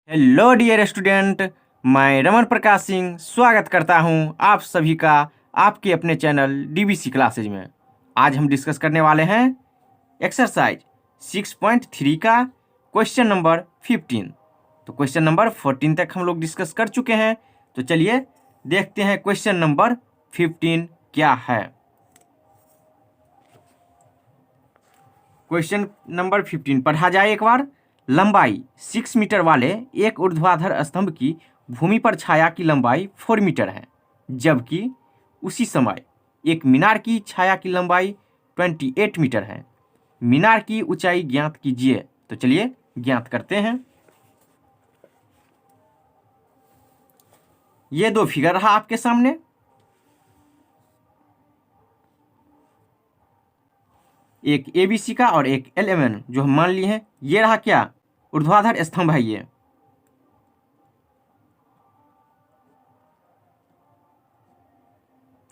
Hello dear student, मैं रमन प्रकाश सिंह स्वागत करता हूं आप सभी का आपके अपने चैनल डीबीसी क्लासेज में। आज हम डिस्कस करने वाले हैं एक्सरसाइज 6.3 का क्वेश्चन नंबर 15। तो क्वेश्चन नंबर 14 तक हम लोग डिस्कस कर चुके हैं। तो चलिए देखते हैं क्वेश्चन नंबर 15 क्या है। क्वेश्चन नंबर 15 पढ़ा जाए एक बार। लंबाई 6 मीटर वाले एक ऊर्ध्वाधर स्तंभ की भूमि पर छाया की लंबाई 4 मीटर है, जबकि उसी समय एक मीनार की छाया की लंबाई 28 मीटर है। मीनार की ऊंचाई ज्ञात कीजिए। तो चलिए ज्ञात करते हैं। ये दो फिगर रहा आपके सामने। एक एबीसी का और एक LMN जो हम मान लिए हैं। ये रहा क्या, ऊर्ध्वाधर स्तंभ है ये।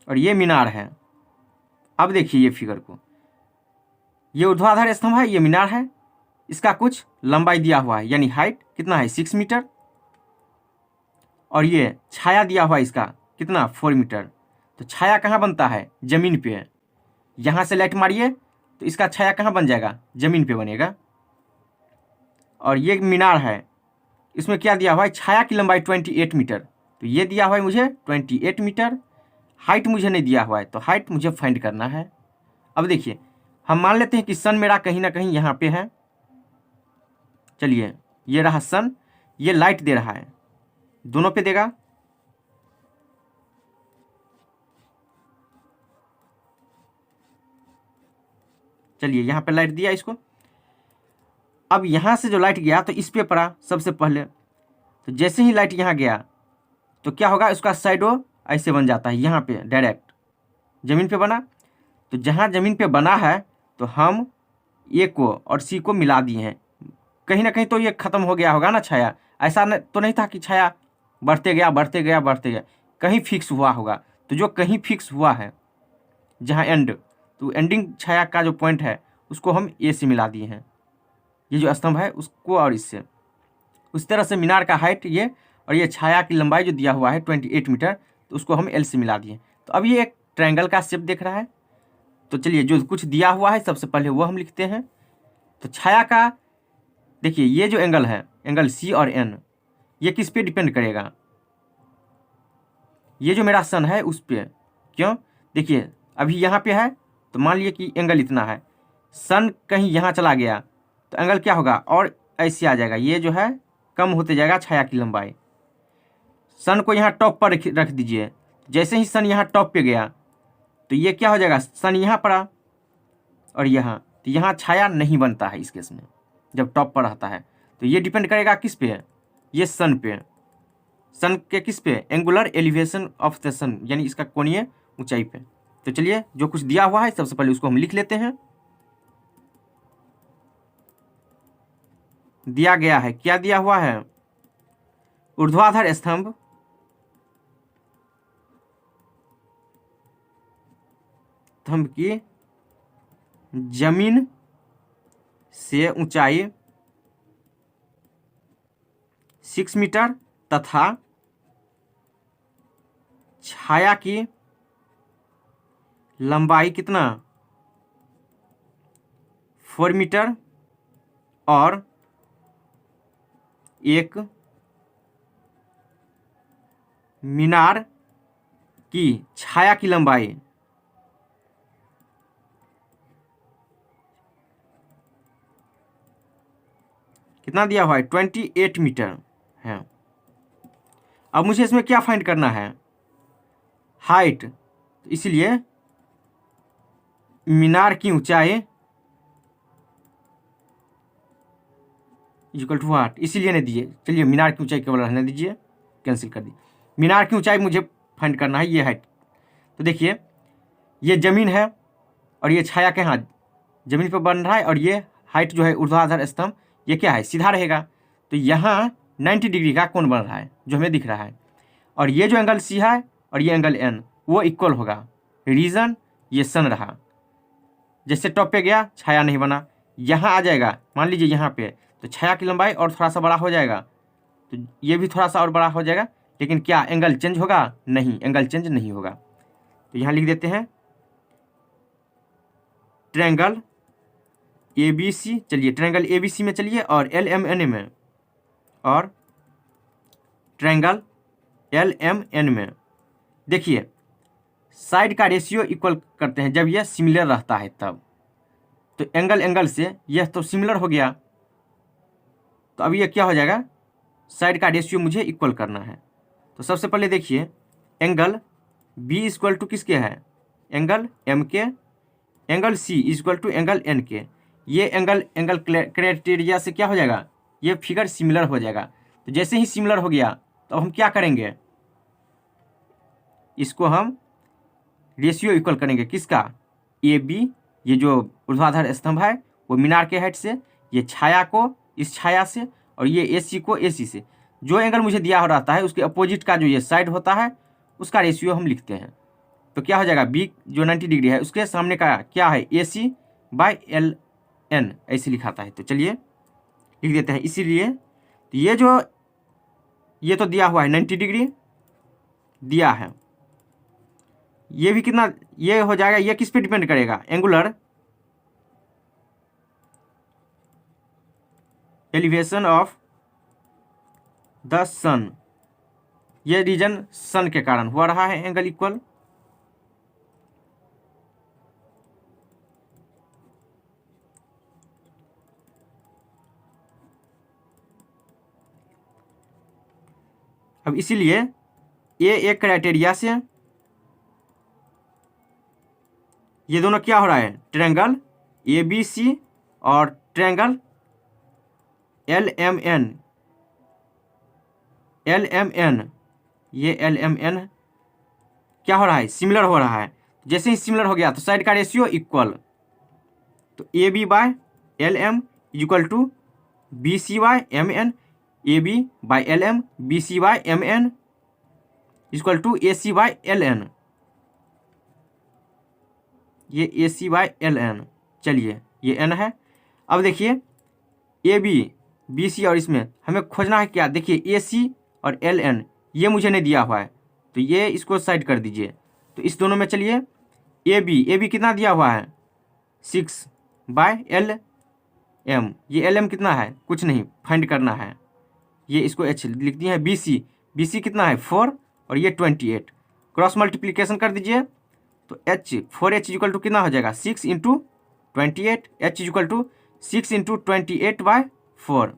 और ये मीनार है। अब देखिए ये फिगर को, ये ऊर्ध्वाधर स्तंभ है, ये मीनार है। इसका कुछ लंबाई दिया हुआ है, यानी हाइट कितना है 6 मीटर। और ये छाया दिया हुआ है इसका कितना 4 मीटर। तो छाया कहाँ बनता है, जमीन पे। यहाँ से लाइट मारिए तो इसका छाया कहाँ बन जाएगा, जमीन पे बनेगा। और ये मीनार है, इसमें क्या दिया हुआ है, छाया की लंबाई 28 मीटर। तो ये दिया हुआ है मुझे 28 मीटर। हाइट मुझे नहीं दिया हुआ है, तो हाइट मुझे फाइंड करना है। अब देखिए हम मान लेते हैं कि सन मेरा कहीं ना कहीं यहाँ पे है। चलिए ये रहा सन, ये लाइट दे रहा है, दोनों पे देगा। चलिए यहाँ पे लाइट दिया इसको। अब यहाँ से जो लाइट गया तो इस पे पड़ा सबसे पहले। तो जैसे ही लाइट यहाँ गया तो क्या होगा, उसका साइडो ऐसे बन जाता है, यहाँ पे डायरेक्ट जमीन पे बना। तो जहाँ जमीन पे बना है तो हम ए को और सी को मिला दिए हैं। कहीं ना कहीं तो ये खत्म हो गया होगा ना छाया। ऐसा तो नहीं था कि छाया बढ़ते गया बढ़ते गया बढ़ते गया, कहीं फिक्स हुआ होगा। तो जो कहीं फिक्स हुआ है जहाँ एंड, तो एंडिंग छाया का जो पॉइंट है उसको हम ए से मिला दिए हैं, ये जो स्तंभ है उसको और इससे। उस तरह से मीनार का हाइट ये, और ये छाया की लंबाई जो दिया हुआ है 28 मीटर, तो उसको हम एल से मिला दिए। तो अब ये एक ट्रायंगल का शेप देख रहा है। तो चलिए जो कुछ दिया हुआ है सबसे पहले वो हम लिखते हैं। तो छाया का देखिए ये जो एंगल है, एंगल सी और एन, ये किस पे डिपेंड करेगा, ये जो मेरा सन है उस पर। क्यों, देखिए अभी यहाँ पे है तो मान लिए कि एंगल इतना है। सन कहीं यहाँ चला गया तो एंगल क्या होगा, और ऐसे आ जाएगा, ये जो है कम होते जाएगा छाया की लंबाई। सन को यहाँ टॉप पर रख दीजिए। जैसे ही सन यहाँ टॉप पे गया तो ये क्या हो जाएगा, सन यहाँ पड़ा और यहाँ, तो यहाँ छाया नहीं बनता है इस केस में जब टॉप पर रहता है। तो ये डिपेंड करेगा किस पे, ये सन पे। सन के किस पे, एंगुलर एलिवेशन ऑफ द सन, यानी इसका कोणीय ऊंचाई पे। तो चलिए जो कुछ दिया हुआ है सबसे पहले उसको हम लिख लेते हैं। दिया गया है, क्या दिया हुआ है, ऊर्ध्वाधर स्तंभ की जमीन से ऊंचाई 6 मीटर तथा छाया की लंबाई कितना 4 मीटर, और एक मीनार की छाया की लंबाई कितना दिया हुआ है 28 मीटर है। अब मुझे इसमें क्या फाइंड करना है, हाइट। तो इसलिए मीनार की ऊंचाई इक्वल टू व्हाट, इसीलिए नहीं दिए। चलिए मीनार की ऊंचाई केवल रहने दीजिए, कैंसिल कर दी। मीनार की ऊंचाई मुझे फाइंड करना है, ये हाइट। तो देखिए ये जमीन है और ये छाया के हाथ जमीन पर बन रहा है, और ये हाइट जो है ऊर्ध्वाधर स्तंभ, ये क्या है, सीधा रहेगा। तो यहाँ 90 डिग्री का कोण बन रहा है जो हमें दिख रहा है। और ये जो एंगल सी है और ये एंगल एन वो इक्वल होगा। रीज़न ये सन रहा, जैसे टॉप पे गया छाया नहीं बना, यहाँ आ जाएगा मान लीजिए यहाँ पे, तो छाया की लंबाई और थोड़ा सा बड़ा हो जाएगा। तो ये भी थोड़ा सा और बड़ा हो जाएगा, लेकिन क्या एंगल चेंज होगा? नहीं, एंगल चेंज नहीं होगा। तो यहाँ लिख देते हैं ट्रायंगल ए बी सी। चलिए ट्रायंगल ए बी सी में चलिए, और एल एम एन में, और ट्रायंगल एल एम एन में देखिए साइड का रेशियो इक्वल करते हैं जब यह सिमिलर रहता है तब। तो एंगल से यह तो सिमिलर हो गया, तो अब यह क्या हो जाएगा? साइड का रेशियो मुझे इक्वल करना है। तो सबसे पहले देखिए एंगल बी इक्वल टू किसके है? एंगल एम के। Angle C equal to angle N के। ये एंगल क्राइटेरिया से क्या हो जाएगा? ये फिगर सिमिलर हो जाएगा। तो जैसे ही सिमिलर हो गया तो हम क्या करेंगे? इसको हम रेशियो इक्वल करेंगे। किसका? ए बी, ये जो ऊर्ध्वाधर स्तंभ है वो मीनार के हाइट से, ये छाया को इस छाया से, और ये ए सी को ए सी से। जो एंगल मुझे दिया हो रहता है उसके अपोजिट का जो ये साइड होता है उसका रेशियो हम लिखते हैं। तो क्या हो जाएगा? बी जो 90 डिग्री है उसके सामने का क्या है? ए सी बाई एल एन, ऐसे लिखाता है। तो चलिए लिख देते हैं। इसीलिए तो ये तो दिया हुआ है 90 डिग्री दिया है। ये भी कितना ये हो जाएगा? ये किस पे डिपेंड करेगा? एंगुलर एलिवेशन ऑफ द सन। ये रीजन सन के कारण हो रहा है एंगल इक्वल। अब इसीलिए ये एक क्राइटेरिया से ये दोनों क्या हो रहा है? ट्रायंगल ए बी सी और triangle L M N. L M N, ये एल एम एन क्या हो रहा है? सिमिलर हो रहा है। जैसे ही सिमिलर हो गया तो साइड का रेशियो इक्वल। तो A B by L M equal to B C by M N. A B by L M, B C by M N equal to A C by L N. ये A C by L N. चलिए ये N है। अब देखिए A B B C और इसमें हमें खोजना है क्या? देखिए ए सी और एल एन ये मुझे नहीं दिया हुआ है, तो ये इसको साइड कर दीजिए। तो इस दोनों में चलिए ए बी कितना दिया हुआ है? 6 बाय एल एम। ये एल एम कितना है? कुछ नहीं, फाइंड करना है। ये इसको एच लिख दिए हैं। बी सी कितना है? 4, और ये 28। क्रॉस मल्टीप्लीकेशन कर दीजिए तो एच 4H इक्वल टू कितना हो जाएगा? 6 into 28। H equal to 6 into 28 by 4।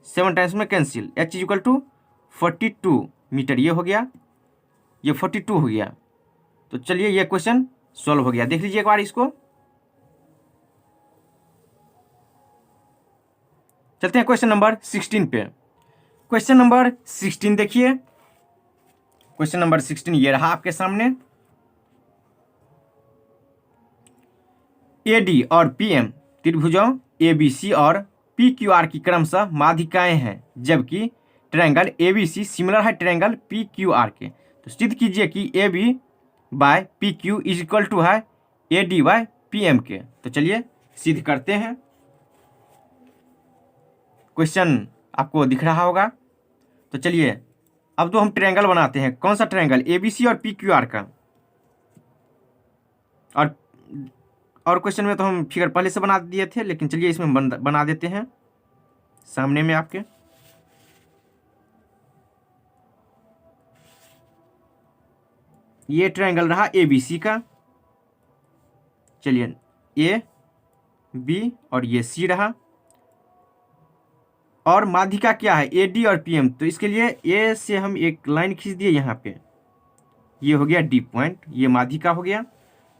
7 times में cancel. H equal to 42 metre. ये हो गया, ये 42 हो गया। तो चलिए ये क्वेश्चन सॉल्व हो गया। देख लीजिए एक बार इसको। चलते हैं क्वेश्चन नंबर 16 पे। क्वेश्चन नंबर 16 देखिए। क्वेश्चन नंबर 16 ये रहा आपके सामने। एडी और पीएम त्रिभुजों एबीसी और पीक्यूआर की क्रमशः माध्यिकाएं हैं, जबकि ट्रायंगल एबीसी सिमिलर है ट्रायंगल पीक्यूआर के। तो सिद्ध कीजिए कि A B by P Q is equal to है A D by P M के। तो चलिए सिद्ध करते हैं। क्वेश्चन आपको दिख रहा होगा। तो चलिए अब तो हम ट्रायंगल बनाते हैं। कौन सा ट्रायंगल? ए बी सी और पी क्यू आर का। और क्वेश्चन में तो हम फिगर पहले से बना दिए थे, लेकिन चलिए इसमें बना देते हैं सामने में आपके। ये ट्रायंगल रहा ए बी सी का। चलिए ए बी और ये सी रहा, और माध्यिका क्या है? ए डी और पी एम। तो इसके लिए ए से हम एक लाइन खींच दिए यहाँ पे, ये हो गया डी पॉइंट, ये माध्यिका हो गया।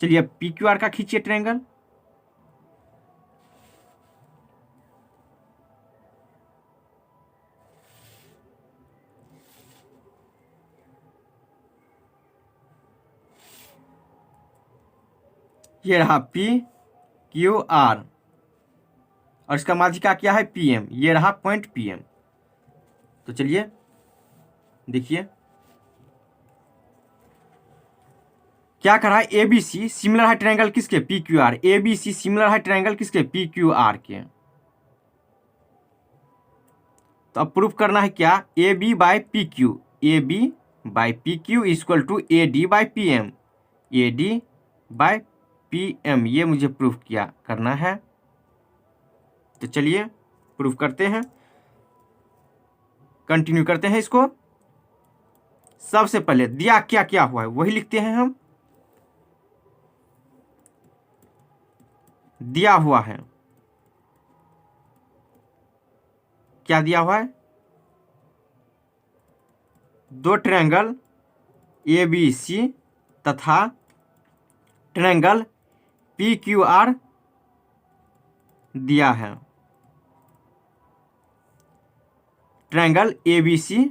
चलिए अब पी क्यू आर का खींचिए ट्रायंगल। ये रहा पी क्यू आर, और इसका माध्यिका क्या है? P M. ये रहा पॉइंट पी एम। तो चलिए देखिए क्या कर रहा है? ए बी सी सिमिलर है ट्रायंगल किसके? P Q R. A B C similar है ट्रायंगल किसके? पी क्यू आर के। तो अब प्रूफ करना है क्या, A B by P Q, A B by P Q equal to A D by P M, A D by P M, ये मुझे प्रूफ करना है। तो चलिए प्रूफ करते हैं, कंटिन्यू करते हैं इसको। सबसे पहले दिया क्या क्या हुआ है वही लिखते हैं हम। दिया हुआ है, क्या दिया हुआ है, दो ट्रायंगल ए बी सी तथा ट्रायंगल पी क्यू आर दिया है। ट्रायंगल ए बी सी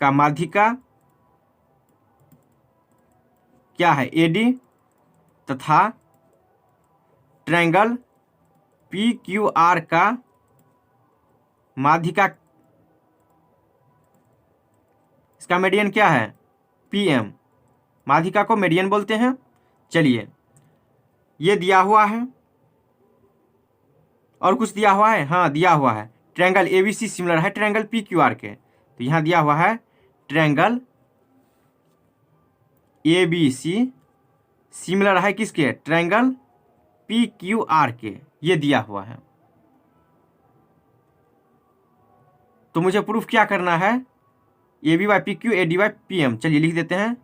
का माध्यिका क्या है, ए डी, तथा ट्रायंगल पी क्यू आर का माध्यिका, इसका मीडियन क्या है, पी एम, माध्यिका को मीडियन बोलते हैं। चलिए ये दिया हुआ है, और कुछ दिया हुआ है, हाँ दिया हुआ है triangle A B C similar है ट्रायंगल पी क्यू आर के। तो यहाँ दिया हुआ है triangle A B C similar है किसके, ट्रायंगल पी क्यू आर के, ये दिया हुआ है। तो मुझे प्रूफ क्या करना है, A B by P Q, A D by P M. चलिए लिख देते हैं,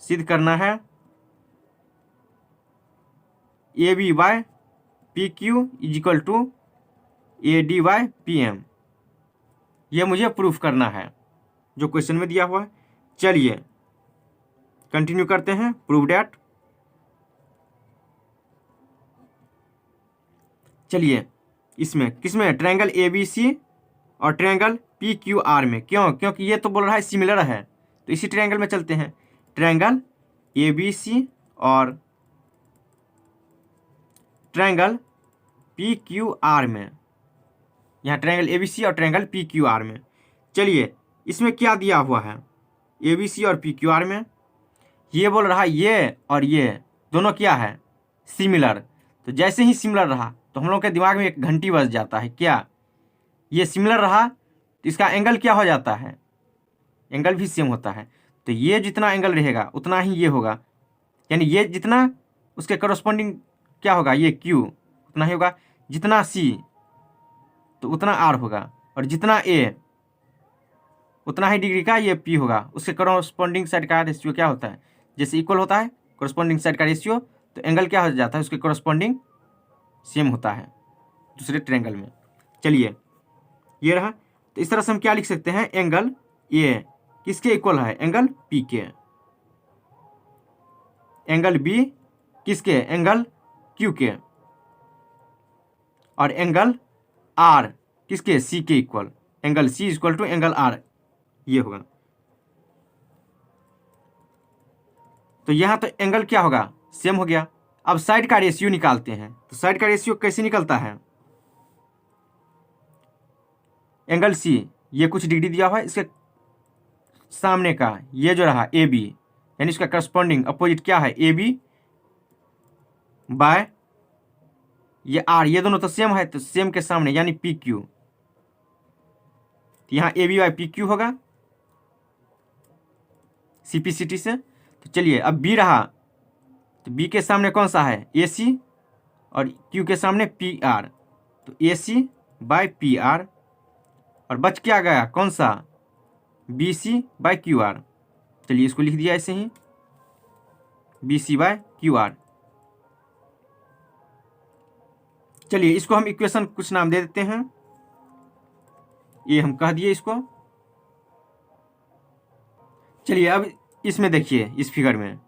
सिद्ध करना है A B by P Q is equal to A D by P M, यह मुझे प्रूफ करना है जो क्वेश्चन में दिया हुआ है। चलिए कंटिन्यू करते हैं, प्रूव डैट। चलिए इसमें किसमें, ट्रायंगल ए बी सी और ट्रायंगल पी क्यू आर में, क्यों, क्योंकि ये तो बोल रहा है सिमिलर है, तो इसी ट्रायंगल में चलते हैं। ट्रायंगल ए बी सी और ट्रायंगल पी क्यू आर में, यहाँ ट्रायंगल ए बी सी और ट्रायंगल पी क्यू आर में। चलिए इसमें क्या दिया हुआ है, ए बी सी और पी क्यू आर में ये बोल रहा है ये और ये दोनों क्या है, सिमिलर। तो जैसे ही सिमिलर रहा तो हम लोग के दिमाग में एक घंटी बज जाता है, क्या, ये सिमिलर रहा तो इसका एंगल क्या हो जाता है, एंगल भी सेम होता है। तो ये जितना एंगल रहेगा उतना ही ये होगा, यानी ये जितना उसके करस्पॉन्डिंग क्या होगा, ये क्यू उतना ही होगा, जितना सी तो उतना आर होगा, और जितना ए उतना ही डिग्री का ये पी होगा। उसके करस्पॉन्डिंग साइड का रेशियो क्या होता है, जैसे इक्वल होता है करस्पॉन्डिंग साइड का रेशियो, तो एंगल क्या हो जाता है, उसके करस्पॉन्डिंग सेम होता है दूसरे ट्रायंगल में। चलिए ये रहा, तो इस तरह से हम क्या लिख सकते हैं, एंगल ए किसके इक्वल है, एंगल पी के, एंगल बी किसके, एंगल क्यू के, और एंगल आर किसके, सी के equal, angle C equal to angle R, ये होगा। तो यहां तो एंगल क्या होगा, सेम हो गया। अब साइड का रेशियो निकालते हैं, तो साइड का रेशियो कैसे निकलता है, एंगल सी ये कुछ डिग्री दिया हुआ है, इसके सामने का ये जो रहा ए बी, यानी इसका करस्पॉन्डिंग अपोजिट क्या है, ए बी बाय ये आर, ये दोनों तो सेम है, तो सेम के सामने यानी पी क्यू, तो यहाँ A B by P Q होगा सीपीसीटी से। तो चलिए अब बी रहा, तो बी के सामने कौन सा है, ए सी, और क्यू के सामने पी आर, तो A C by P R, और बच क्या गया कौन सा, B C by Q R. चलिए इसको लिख दिया ऐसे ही, B C by Q R. चलिए इसको हम इक्वेशन कुछ नाम दे देते हैं, ये हम कह दिए इसको। चलिए अब इसमें देखिए, इस फिगर में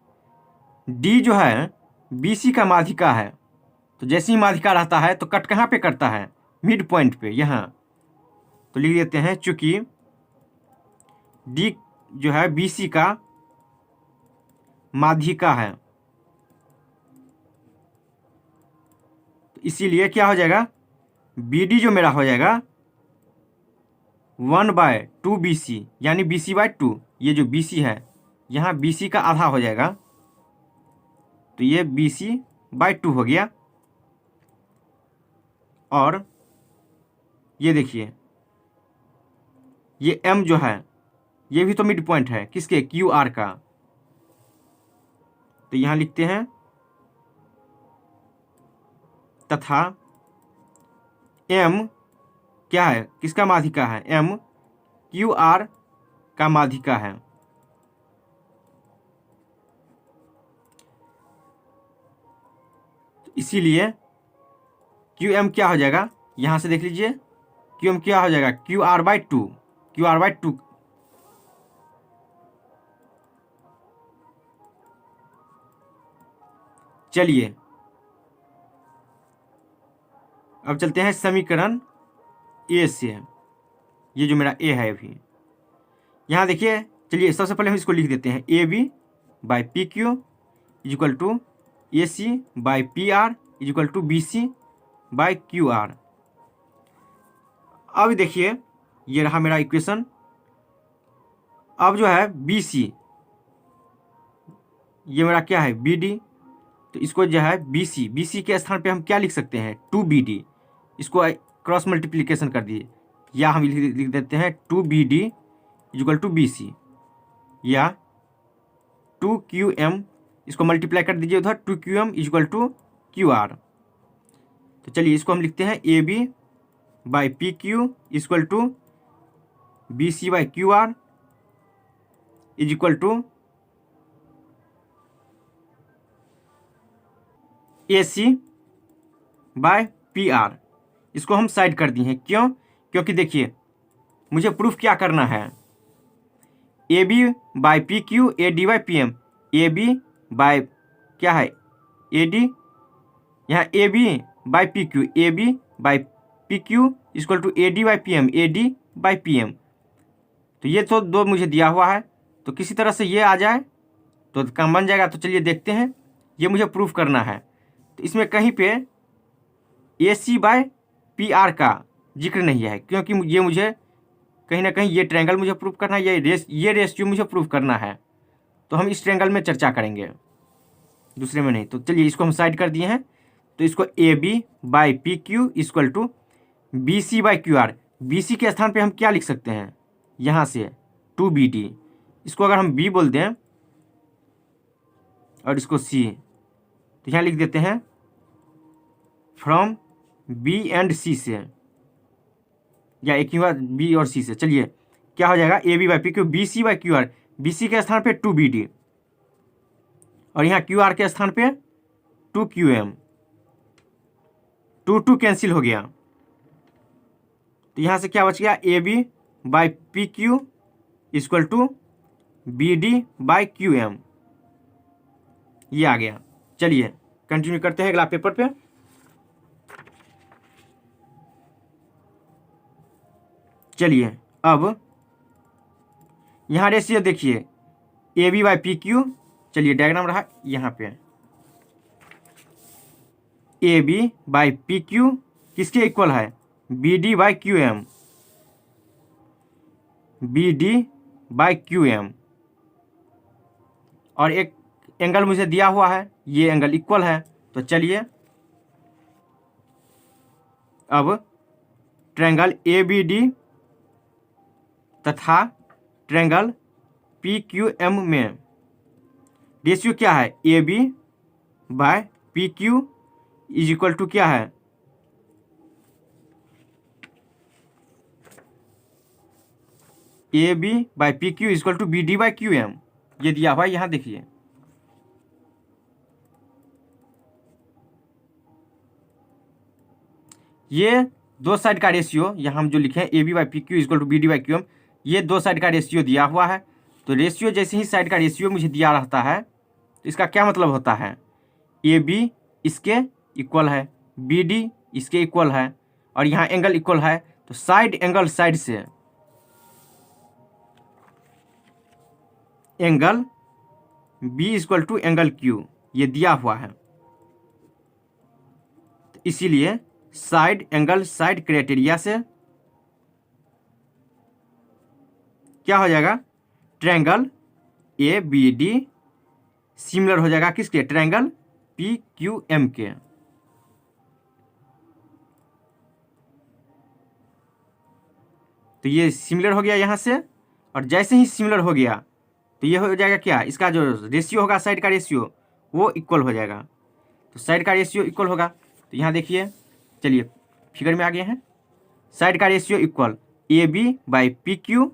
डी जो है बी सी का माध्यिका है, तो जैसे ही माध्यिका रहता है तो कट कहाँ पे करता है, मिड पॉइंट पे, यहाँ। तो लिख देते हैं चूंकि डी जो है बी सी का माध्यिका है, तो इसीलिए क्या हो जाएगा, बी डी जो मेरा हो जाएगा 1/2 बी सी, यानी बी सी बाई 2, ये जो बी सी है यहाँ बी सी का आधा हो जाएगा, तो ये बी सी बाई 2 हो गया। और ये देखिए ये एम जो है ये भी तो मिड पॉइंट है किसके, क्यू आर का। तो यहां लिखते हैं तथा एम क्या है, किसका माध्यिका है, एम क्यू आर का माध्यिका है। इसीलिए क्यू एम क्या हो जाएगा, यहां से देख लीजिए क्यू एम क्या हो जाएगा, Q R by two, Q R by two. चलिए अब चलते हैं समीकरण ए से, ये जो मेरा ए है अभी, यहाँ देखिए। चलिए सबसे पहले हम इसको लिख देते हैं, A B by P Q is equal to A C by P R is equal to B C by Q R. अब देखिए ये रहा मेरा इक्वेशन। अब जो है बी सी, ये मेरा क्या है बी डी, तो इसको जो है बी सी के स्थान पे हम क्या लिख सकते हैं, टू बी डी। इसको क्रॉस मल्टीप्लिकेशन कर दिए, या हम लिख देते हैं two B D is equal to B C, या टू क्यू एम, इसको मल्टीप्लाई कर दीजिए उधर, two Q M is equal to Q R. तो चलिए इसको हम लिखते हैं A B by P Q is equal to B C by Q R is equal to A C by P R. इसको हम साइड कर दिए हैं, क्यों, क्योंकि देखिए मुझे प्रूफ क्या करना है, A B by P Q A D by P M, A B by क्या है ए डी, यहाँ A B by P Q, A B by P Q equal to A D by P M, A D by P M. तो ये तो दो मुझे दिया हुआ है, तो किसी तरह से ये आ जाए तो काम बन जाएगा। तो चलिए देखते हैं, ये मुझे प्रूफ करना है। तो इसमें कहीं पे ए सी बाय पी आर का जिक्र नहीं है, क्योंकि ये मुझे कहीं ना कहीं ये ट्रायंगल मुझे प्रूफ करना है, ये रेशियो मुझे प्रूफ करना है। तो हम इस ट्रायंगल में चर्चा करेंगे, दूसरे में नहीं। तो चलिए इसको हम साइड कर दिए हैं। तो इसको A B by P Q equal to B C by Q R, B C के स्थान पे हम क्या लिख सकते हैं, यहाँ से टू बी डी, इसको अगर हम बी बोल दें और इसको सी, तो यहाँ लिख देते हैं फ्रॉम बी एंड सी से, या एक ही बात बी और सी से। चलिए क्या हो जाएगा, A B by P Q B C by Q R, B C के स्थान पे टू बी डी और यहाँ क्यू आर के स्थान पे two Q M, two two cancel हो गया। तो यहाँ से क्या बच गया, A B by P Q equal to B D by Q M, ये आ गया। चलिए कंटिन्यू करते हैं अगला पेपर पे। चलिए अब यहाँ रेशियो देखिए, A B by P Q, चलिए डायग्राम रहा यहाँ पे, A B by P Q किसके इक्वल है, B D by Q M, B D by Q M. और एक एंगल मुझे दिया हुआ है, ये एंगल इक्वल है। तो चलिए अब ट्रायंगल ए बी डी तथा ट्रायंगल पी क्यू एम में रेशियो क्या है, A B by P Q is equal to क्या है, A B by P Q equal to B D by Q M, ये दिया हुआ है। यहाँ देखिए ये दो साइड का रेशियो, यहाँ हम जो लिखे हैं A B by P Q equal to B D by Q M, ये दो साइड का रेशियो दिया हुआ है। तो रेशियो जैसे ही साइड का रेशियो मुझे दिया रहता है, तो इसका क्या मतलब होता है, ए बी इसके इक्वल है, बी डी इसके इक्वल है, और यहाँ एंगल इक्वल है। तो साइड एंगल साइड से angle B equal to angle Q, ये दिया हुआ है। तो इसीलिए साइड एंगल साइड क्राइटेरिया से क्या हो जाएगा, triangle A B D similar हो जाएगा किसके, ट्रायंगल पी क्यू एम के। तो ये सिमिलर हो गया यहाँ से, और जैसे ही सिमिलर हो गया तो ये हो जाएगा क्या, इसका जो रेशियो होगा साइड का रेशियो वो इक्वल हो जाएगा। तो साइड का रेशियो इक्वल होगा, तो यहाँ देखिए, चलिए फिगर में आ गए हैं। साइड का ratio equal A B by P Q,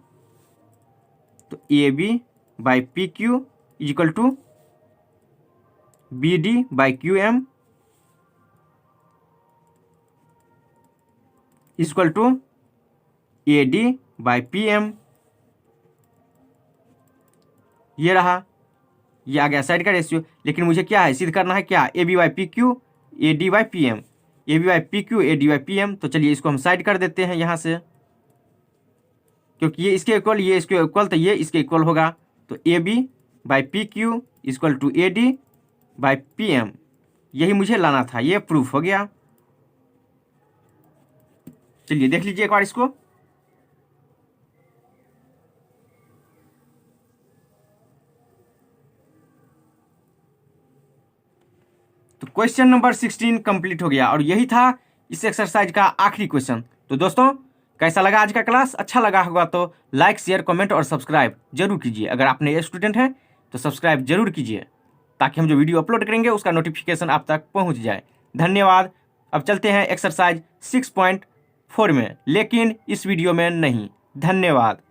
तो A B by P Q is equal to B D by Q M is equal to A D by P M. ये रहा, ये आ गया साइड का रेशियो। लेकिन मुझे क्या है, सिद्ध करना है क्या, A B by P Q A D by P M, A B by P Q A D by P M. तो चलिए इसको हम साइड कर देते हैं यहाँ से, क्योंकि ये इसके इक्वल ये इसके इक्वल, तो ये इसके इक्वल होगा। तो A B by P Q equal to A D by P M, यही मुझे लाना था, ये प्रूफ हो गया। चलिए देख लीजिए एक बार इसको। तो क्वेश्चन नंबर 16 कंप्लीट हो गया, और यही था इस एक्सरसाइज का आखिरी क्वेश्चन। तो दोस्तों कैसा लगा आज का क्लास, अच्छा लगा होगा तो लाइक शेयर कमेंट और सब्सक्राइब जरूर कीजिए। अगर आप नए स्टूडेंट हैं तो सब्सक्राइब जरूर कीजिए, ताकि हम जो वीडियो अपलोड करेंगे उसका नोटिफिकेशन आप तक पहुंच जाए। धन्यवाद। अब चलते हैं एक्सरसाइज 6.4 में, लेकिन इस वीडियो में नहीं। धन्यवाद।